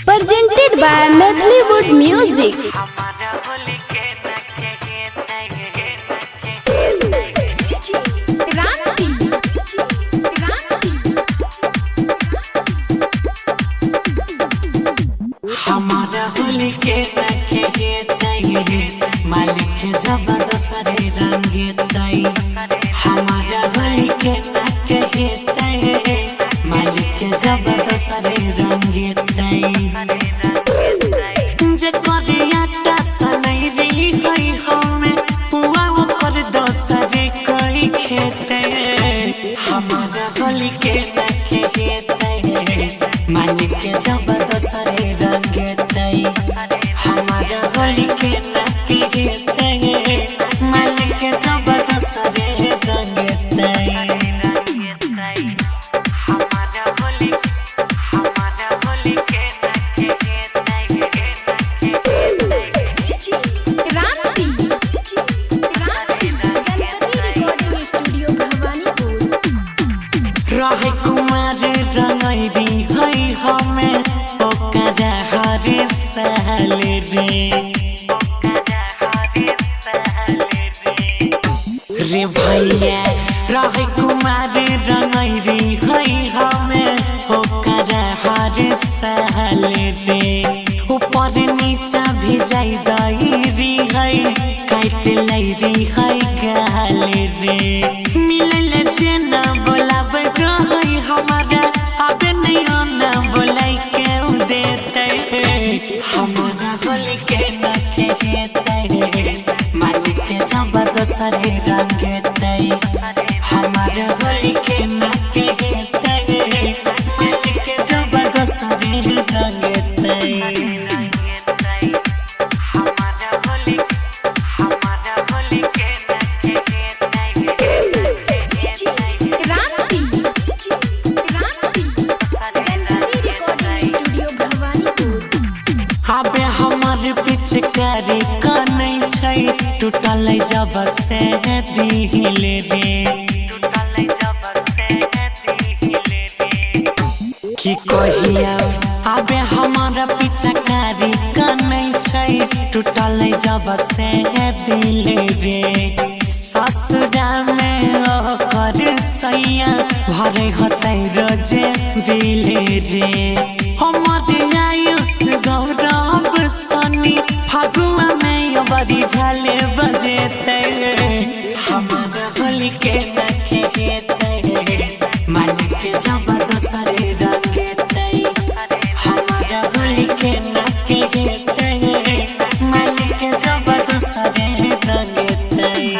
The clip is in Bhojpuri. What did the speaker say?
presented by Methleywood Music. हमारा होली के मालिक जबरदस्त रंगे तई हमारा होली के मालिक जबरदस्त रंगे तई जे करियाटा सनैरी होई हमें हुआ ऊपर दोसरे कोई खेते हमारा होली के मालिक जबरदस्त रंगे तई हमारा होली के मालिक जबरदस्त रंगे तई रहे कुमार रंगैरी हई हमें ओकरा हर साल रे भैया रहे कुमार रंगैरी हई हमें ओकरा हर साल रे ऊपर नीचा भी जाई दईरी हई काट लैरी हई गाल रे मिलल जेना बोलाब रही हमारा अब नहीं आना बोलाई के देते हमारा होली के मालिक जबरदस्त रंगे तई हमारा होली के मालिक जबरदस्त रंगे तई अबे हमार पिचकारी कनै छै टूटल जब से दिल रे की कहिया अबे हमार पिचकारी कनै छै टूटल जब से दिल रे ससुरा में ओकर सैया भरे होतै रोजे बिल रे हमार आयुष गौरव सनी फगुआ में बड़ी झाले बजेते हमारा होली के मालिक जबरदस्त रंगे तई हमारा होली के मालिक जबरदस्त रंगे तई।